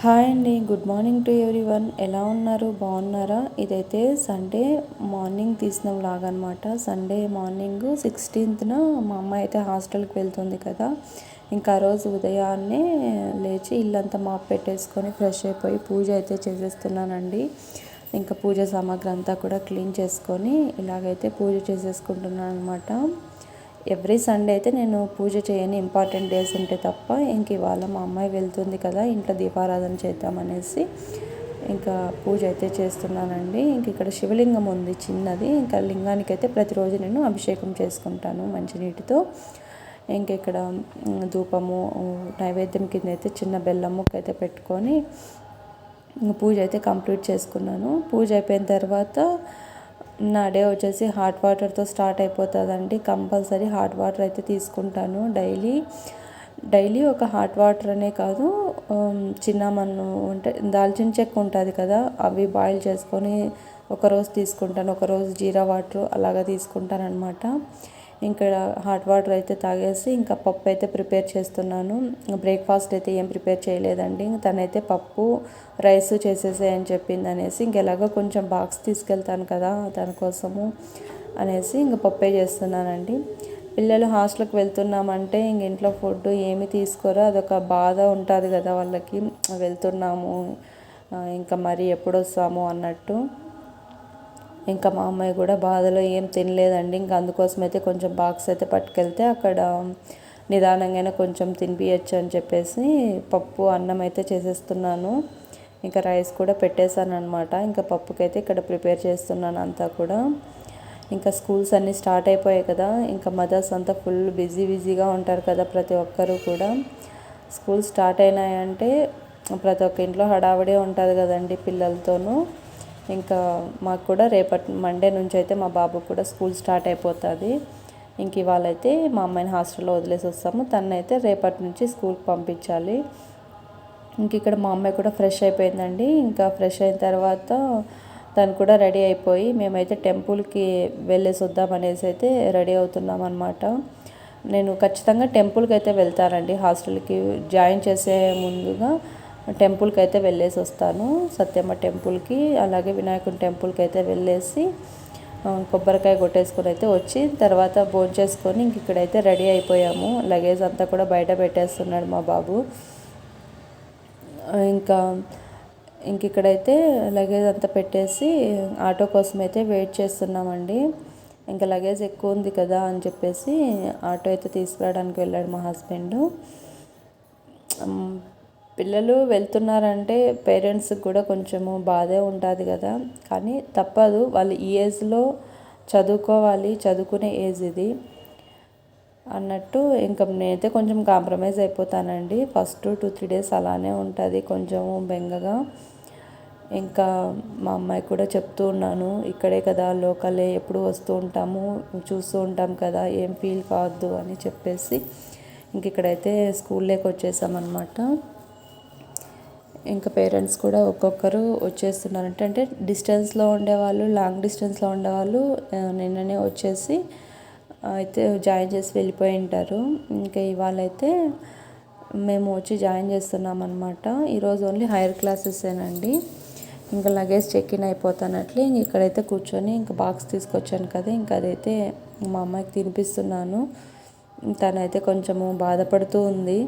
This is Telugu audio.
హాయ్ అండి. Good morning to everyone. ఎలా ఉన్నారు? బాగున్నారా? ఇదైతే సండే మార్నింగ్ తీసిన వ్లాగ్ అనమాట. సండే మార్నింగ్ 16న మా అమ్మాయి అయితే హాస్టల్కి వెళ్తుంది కదా, ఇంకా ఆ రోజు ఉదయాన్నే లేచి ఇల్లంతా మాప్ పెట్టేసుకొని ఫ్రెష్ అయిపోయి పూజ అయితే చేసేస్తున్నానండి. ఇంకా పూజ సామాగ్రి అంతా కూడా క్లీన్ చేసుకొని ఇలాగైతే పూజ చేసేసుకుంటున్నాను అనమాట. ఎవ్రీ సండే అయితే నేను పూజ చేయని, ఇంపార్టెంట్ డేస్ ఉంటే తప్ప. ఇంక ఇవాళ మా అమ్మాయి వెళ్తుంది కదా, ఇంట్లో దీపారాధన చేద్దామనేసి ఇంకా పూజ అయితే చేస్తున్నానండి. ఇంక ఇక్కడ శివలింగం ఉంది చిన్నది. ఇంకా లింగానికి అయితే ప్రతిరోజు నేను అభిషేకం చేసుకుంటాను మంచినీటితో. ఇంక ఇక్కడ ధూపము నైవేద్యం కింద అయితే చిన్న బెల్లం ముక్క అయితే పెట్టుకొని పూజ అయితే కంప్లీట్ చేసుకున్నాను. పూజ అయిపోయిన తర్వాత నా డే వచ్చేసి హాట్ వాటర్తో స్టార్ట్ అయిపోతుందండి. కంపల్సరీ హాట్ వాటర్ అయితే తీసుకుంటాను డైలీ ఒక హాట్ వాటర్ అనే కాదు, చిన్నమన్ను అంటే దాల్చిన చెక్క ఉంటుంది కదా, అవి బాయిల్ చేసుకొని ఒకరోజు తీసుకుంటాను, ఒకరోజు జీరా వాటర్ అలాగా తీసుకుంటాను అనమాట. ఇక్కడ హాట్ వాటర్ అయితే తాగేసి ఇంకా పప్పు అయితే ప్రిపేర్ చేస్తున్నాను. బ్రేక్ఫాస్ట్ అయితే ఏం ప్రిపేర్ చేయలేదండి. తనైతే పప్పు రైస్ చేసేసేయని చెప్పింది అనేసి, ఇంకెలాగో కొంచెం బాక్స్ తీసుకెళ్తాను కదా తన కోసము అనేసి ఇంక పప్పే చేస్తున్నానండి. పిల్లలు హాస్టల్కి వెళ్తున్నామంటే ఇంక ఇంట్లో ఫుడ్ ఏమి తీసుకోరో అదొక బాధ ఉంటుంది కదా వాళ్ళకి. వెళ్తున్నాము ఇంకా మరి ఎప్పుడు వస్తాము అన్నట్టు. ఇంకా మా అమ్మాయి కూడా బాధలో ఏం తినలేదండి. ఇంకా అందుకోసం అయితే కొంచెం బాక్స్ అయితే పట్టుకెళ్తే అక్కడ నిదానంగానే కొంచెం తినిపించచ్చు అని చెప్పేసి పప్పు అన్నం అయితే చేసేస్తున్నాను. ఇంకా రైస్ కూడా పెట్టేశాను అనమాట. ఇంకా పప్పుకైతే ఇక్కడ ప్రిపేర్ చేస్తున్నాను అంతా కూడా. ఇంకా స్కూల్స్ అన్నీ స్టార్ట్ అయిపోయాయి కదా, ఇంకా మదర్స్ అంతా ఫుల్ బిజీగా ఉంటారు కదా ప్రతి ఒక్కరు కూడా. స్కూల్ స్టార్ట్ అయినాయంటే ప్రతి ఒక్క ఇంట్లో హడావిడి ఉంటుంది కదండి పిల్లలతోనూ. ఇంకా మాకు కూడా రేపటి మండే నుంచి అయితే మా బాబు కూడా స్కూల్ స్టార్ట్ అయిపోతుంది. ఇంక ఇవాళ అయితే మా అమ్మాయిని హాస్టల్లో వదిలేసి వస్తాము, తనైతే రేపటి నుంచి స్కూల్కి పంపించాలి. ఇంక ఇక్కడ మా అమ్మాయి కూడా ఫ్రెష్ అయిపోయిందండి. ఇంకా ఫ్రెష్ అయిన తర్వాత తను కూడా రెడీ అయిపోయి మేమైతే టెంపుల్కి వెళ్ళేసి వద్దామనేసి అయితే రెడీ అవుతున్నాం అనమాట. నేను ఖచ్చితంగా టెంపుల్కి అయితే వెళ్తానండి. హాస్టల్కి జాయిన్ చేసే ముందుగా టెంపుల్కి అయితే వెళ్ళేసి వస్తాను, సత్యమ్మ టెంపుల్కి, అలాగే వినాయకుని టెంపుల్కి అయితే వెళ్ళేసి కొబ్బరికాయ కొట్టేసుకొని అయితే వచ్చి తర్వాత భోంచేసుకొని ఇంక ఇక్కడైతే రెడీ అయిపోయాము. లగేజ్ అంతా కూడా బయట పెట్టేస్తున్నాడు మా బాబు. ఇంక ఇక్కడైతే లగేజ్ అంతా పెట్టేసి ఆటో కోసం అయితే వెయిట్ చేస్తున్నామండి. ఇంకా లగేజ్ ఎక్కువ ఉంది కదా అని చెప్పేసి ఆటో అయితే తీసుకురావడానికి వెళ్ళాడు మా హస్బెండ్. పిల్లలు వెళ్తున్నారంటే పేరెంట్స్కి కూడా కొంచెము బాధే ఉంటుంది కదా, కానీ తప్పదు, వాళ్ళు ఈ ఏజ్లో చదువుకోవాలి, చదువుకునే ఏజ్ ఇది అన్నట్టు. ఇంకా నేనైతే కొంచెం కాంప్రమైజ్ అయిపోతానండి. ఫస్ట్ 2-3 డేస్ అలానే ఉంటుంది కొంచెము బెంగగా. ఇంకా మా అమ్మాయి కూడా చెప్తూ ఉన్నాను, ఇక్కడే కదా లోకలే, ఎప్పుడు వస్తూ ఉంటాము, చూస్తూ ఉంటాం కదా, ఏం ఫీల్ కావద్దు అని చెప్పేసి ఇంక ఇక్కడైతే స్కూల్లోకి వచ్చేసామన్నమాట. ఇంకా పేరెంట్స్ కూడా ఒక్కొక్కరు వచ్చేస్తున్నారు. అంటే డిస్టెన్స్లో ఉండేవాళ్ళు, లాంగ్ డిస్టెన్స్లో ఉండేవాళ్ళు నిన్ననే వచ్చేసి అయితే జాయిన్ చేసి వెళ్ళిపోయి ఉంటారు. ఇంకా ఇవాళ అయితే మేము వచ్చి జాయిన్ చేస్తున్నాం అనమాట. ఈరోజు ఓన్లీ హైయర్ క్లాసెసేనండి. ఇంకా లగేజ్ చెక్ ఇన్ అయిపోతానట్లే ఇంక ఇక్కడైతే కూర్చొని ఇంకా బాక్స్ తీసుకొచ్చాను కదా, ఇంకా అదైతే మా అమ్మాయికి తినిపిస్తున్నాను. తనైతే కొంచెము బాధపడుతూ ఉంది.